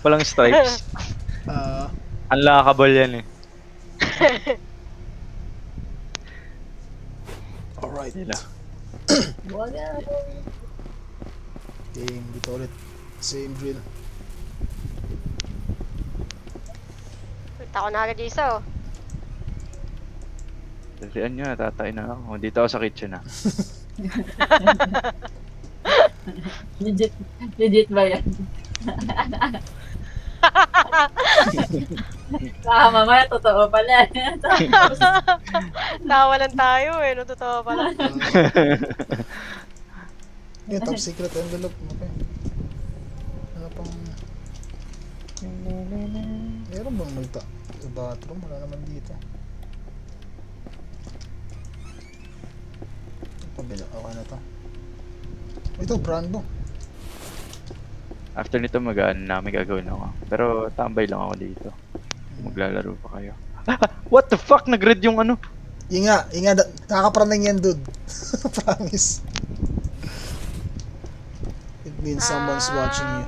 Walang stripes. Ah, Unlockable yan eh. alright. Nila. Wala. Game, dito ulit. Same drill. Punta ako na agad Jason. Dalian nyo, natatay na ako. Dito ako sa kitchen ah. Legit ba yan? Baka mamaya totoo pala. Tawalan tayo eh, no? Totoo pala. Yung top secret envelope. Okay. Ano pang... Meron bang magta... Sa bathroom? Wala naman dito. Pabila. Okay na to. Ito, Brando. After nito mag-ano na, may gagawin ako. Pero tambay lang ako dito. Maglalaro pa kayo. What the fuck? Nag-red yung ano? Inga, nakakapraning yan, dude. Promise. It means someone's watching you.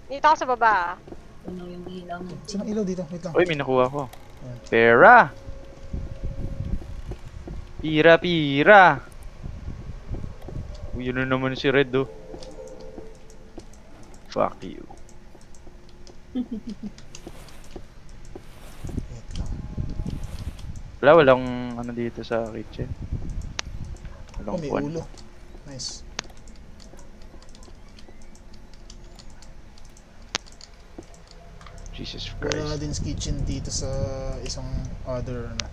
Dito ako sa baba. Ano yung ilaw mo? Saan ang ilaw dito? Wait lang. Uy, may nakuha ko. Pera! Pira, pira! Uy, yun na naman si Red oh. Fuck you. Wait lang. Walang ano dito sa kitchen. Oh, Walang may kwan. ulo. Nice. Jesus Wala Christ. din kitchen dito sa isang other ano.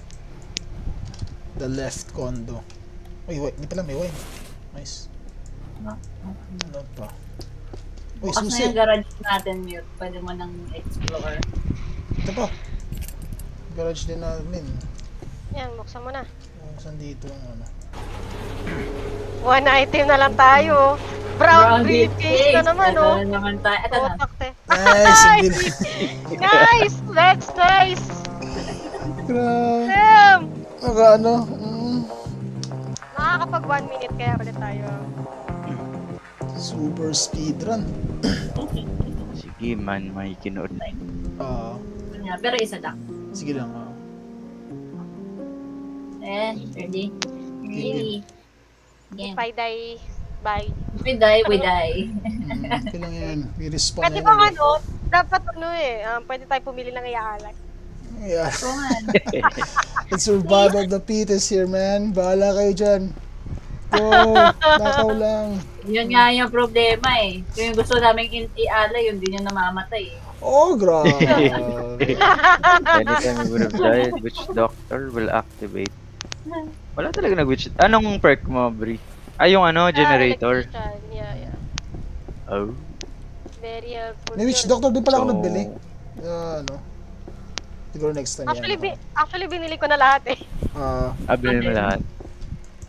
The left condo. Uy, wait, di pala may wine. Nice. Ano pa? Uy, Bukas na susi. yung garage natin, Mute. Pwede mo nang explore. Ito pa. Garage din namin. Yan, buksan mo na. Saan dito ang ano? One item na lang tayo. Brown briefcase na naman, Ito oh. na naman tayo. Ito na. Otak, te. Nice! Hindi na. Nice! That's nice! Grabe. Damn! Naka ano? Nakakapag 1 minute kaya ulit tayo. Super speedrun. Sige man, may kinood. Ah, Yeah, pero isa lang. sige lang. Ready? Really? If Game. I die, bye. We die, we die. Kailang yan. May respawn Pwede yan. bang ano, dapat ano eh, pwede tayo pumili ng iaalak. Yeah. Oo nga. The survival of the fittest here, man. Bahala kayo dyan. Go! Nakaw lang. Yun nga yung problema eh. Kung yung gusto namin iala, yun din yung namamatay eh. Oh, grabe. Anytime you would have died, which doctor will activate? Wala talaga nag-witch. Anong perk mo, Bri? Ay, yung ano, generator. Electrician. Yeah. Oh. Very helpful. May witch yun. doctor din pala ako So- nagbili. Ano? Siguro next time Actually, binili ko na lahat eh. Abili mo lahat.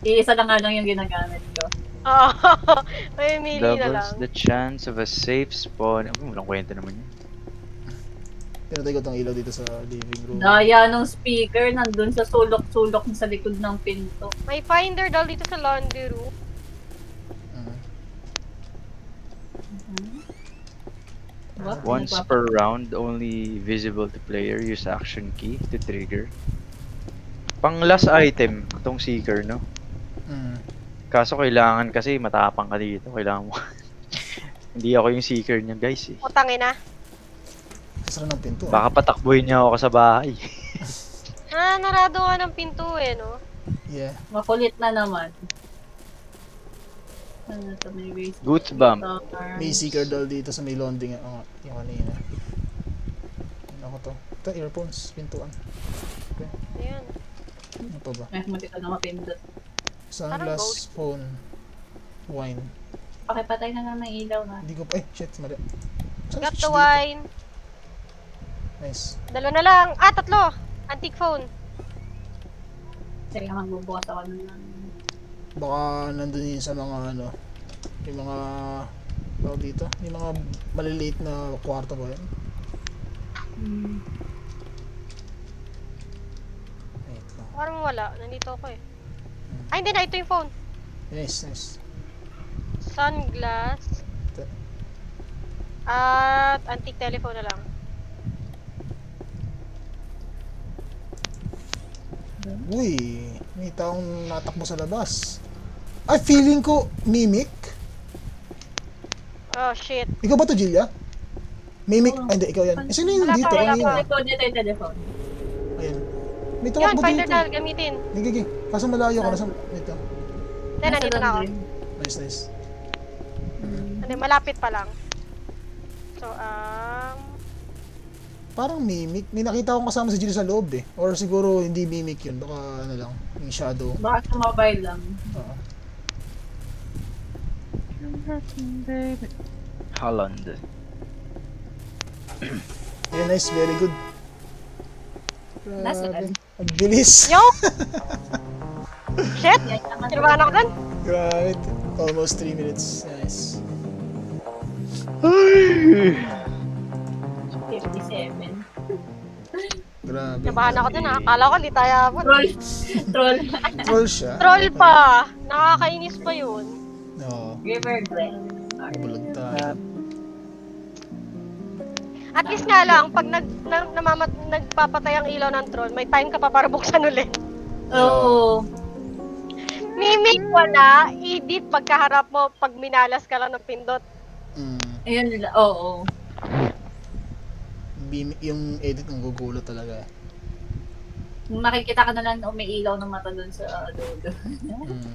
Iisa lang nga lang yung ginagamit ko. Oo. May mili na lang. Doubles the chance of a safe spawn. Walang kwenta naman yun. Pinatay ko tong ilaw dito sa living room. Daya nung speaker nandun sa sulok-sulok sa likod ng pinto. May finder daw dito sa laundry room. What? Once per round, only visible to player. Use action key to trigger. Pang last item, itong seeker, no? Kaso kailangan kasi matapang ka dito. Kailangan mo. Hindi ako yung seeker niya, guys eh. Utangin na. Kasara ng pinto. Baka patakbuhin niya ako sa bahay. Narado ka ng pinto eh, no? Yeah. Makulit na naman. Ano to, may waste. Goots bump. May seeker doll dito sa may laundry nga. Oh, yung kanina. Ano ko to? Ito, earphones. Pintuan. Okay. Ayan. Ano pa ba? Eh, munti ka na mapindot. Parang Sunglass, ghost. phone, wine. Pakipatay na lang ng ilaw na. Hindi ko pa. Shit, mali. Saan Got switch the dito? wine. Nice. 2 na lang. 3. Antique phone. Sige, magbubukas ako ng... Baka nandun yun sa mga ano, yung mga, tawag dito, yung mga maliliit na kwarto ba yan? Wait lang. Parang wala. Nandito ako eh. Ay, hindi na. Ito yung phone. Nice, nice. Sunglass. At antique telephone na lang. Uy, may taong natakbo sa labas. Ay, feeling ko Mimic. Oh, shit. Ikaw ba to, Jillia? Mimic? Oo. Ay, hindi, ikaw yan. Eh, sino yung Wala dito? pa, wala Kanina. pa. Telephone dito yung telephone. Ayan. May Yan, tumakbo finder dito. dial, gamitin. Gigi. Kaso malayo ka. Nasa, ito. Then, nandito na ako. laundry. Nice, nice. Hindi, malapit pa lang. So, Parang Mimic. May nakita akong kasama si Jillia sa loob eh. Or siguro hindi Mimic yun. Baka ano lang, yung shadow. Baka sa mobile lang. Oo. Holland. Yeah, nice. Very good. Nasa Grabe. Ang bilis. yo! Shit! Yan naman. Kinabahan ako dun. Grabe. Almost 3 minutes. Nice. 57. Grabe. Kinabahan ako dun, ha. Akala ko, di tayo abot. Troll. Troll. Troll siya. Troll pa! Nakakainis pa yun. Oo. River Glen. Bulag tayo. At least nga lang, pag nagpapatay ang ilaw ng troll, may time ka pa para buksan ulit. Oo. Mimic wala, edit pagkaharap mo pag minalas ka lang ng pindot. Mm. Ayun nila. Oo. Yung edit ng gugulo talaga. Makikita ka na lang na umiilaw ng mata dun sa dulo. Mm.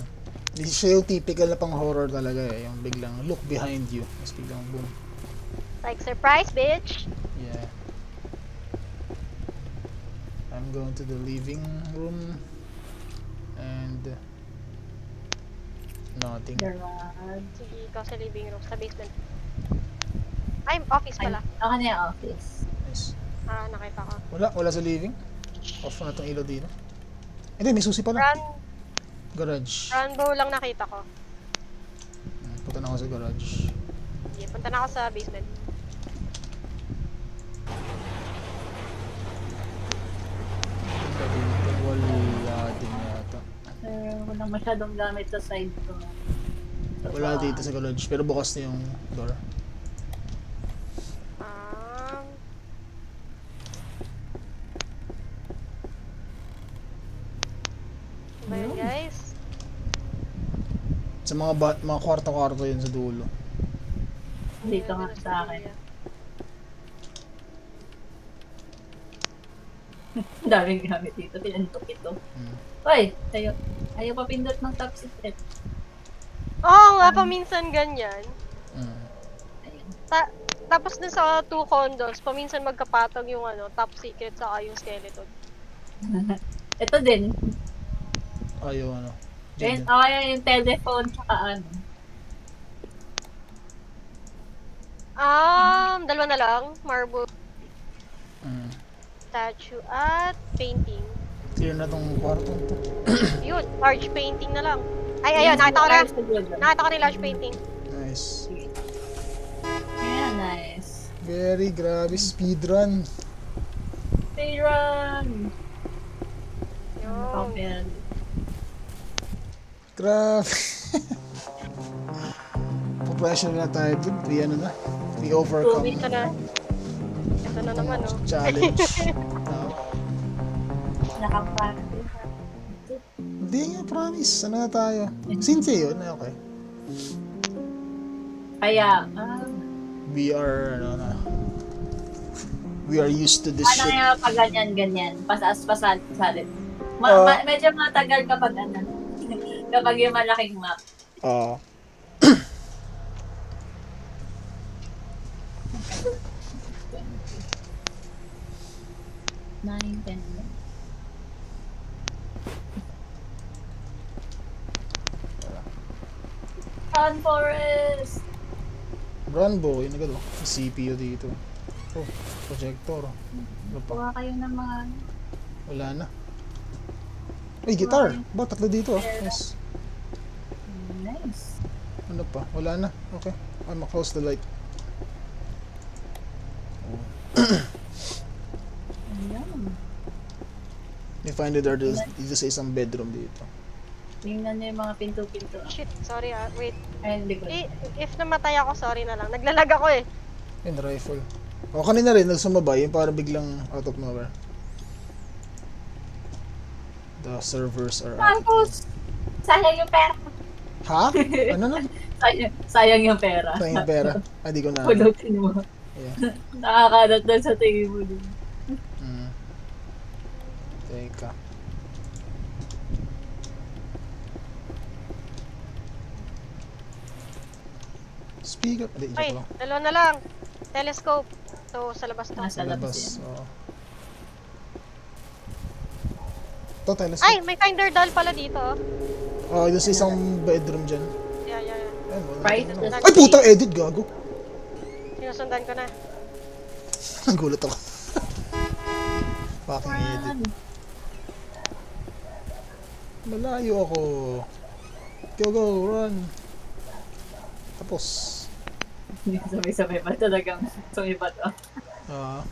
Hindi siya yung typical na pang horror talaga eh. Yung biglang look behind you. Tapos biglang boom. Like, surprise, bitch! Yeah. I'm going to the living room. And... nothing. Garage. Sige, ikaw sa living room, sa basement. Ay, office Ay, pala. ako na yung office. Nice. Ah, nakita ko. Wala sa living. Off na itong ilaw dito. Hindi, may susi pala. Garage. Runbow lang nakita ko. Punta na ako sa garage. Sige, punta na ako sa basement. Punta dito. Wala din yata. Walang masyadong gamit sa side ko. Wala dito sa garage. Pero bukas na yung door. Ba yun, guys? Sa mga kwarto-kwarto yun sa dulo. Dito nga sa akin. Daming gamit dito. Pinantok ito. Uy, ayaw pa pindot ng top secret. Oo nga, paminsan ganyan. Mm. Ayun. Tapos dun sa 2 condos, paminsan magkapatong yung top secret saka yung skeleton. Ito din. Ayaw ano. Ayun, kaya yung telephone tsaka ano. Dalawa na lang. Marble Mm. statue at painting. Clear na tong kwarto to. Yun, large painting na lang. Ay, ayun, nakita ko na. Nakita ko na yung large painting. Nice. Yeah, nice. Very grabe speedrun. Speedrun! Yun. Kapel. Grabe. Professional na tayo dun. We overcome Ito na. Ito na naman, oh. challenge. Nakaparte. Hindi nga, promise. Ano na tayo? Cynthia yun. Okay. Kaya, We are, we are used to this ano shit. kaya pag ganyan-ganyan? Pasalit. Medyo matagal kapag kapag yung malaking map. Oo. Nine, 10. Sun Forest! Runbow, yun agad oh. May CPU dito. Oh, projector. Ano pa? Kuha kayo ng mga... Wala na. Ay, guitar! Ba, tatlo dito ah. Nice. Nice. Ano pa? Wala na. Okay. I'm gonna close the light. Ayan. You find it dito sa isang bedroom dito. Tingnan niyo yung mga pinto-pinto. Shit, sorry ah. Wait. Ay, hindi ko. If namatay ako, sorry na lang. Naglalag ako eh. Yun, rifle. O, kanina rin, nagsumabay, yung parang biglang out of nowhere. The servers are out of nowhere. Marcos! Sayang yung pera. Ha? Ano na? Sayang yung pera. Tayong pera. Ah, di ko na. Pulutin mo. Yeah. Nakakadat doon sa tingin mo dun. Mm. Teka. Speaker. Hindi, Ay, joke lang. dalawa na lang. Telescope. So, sa labas to. Nasa Sa labas labas. yan. Oo. Ito, telescope. Ay, may finder doll pala dito. Oh. Oh, yung sa isang bedroom dyan. Yeah, yeah, yeah. Ayun, wala Right? na lang. Ay, puta, edit, gago. Sinusundan ko na. Nagulat ako. Fucking edit. Run! Malayo ako. Go, go, run. Tapos. Sabay-sabay ba talagang sumibat oh. Ah,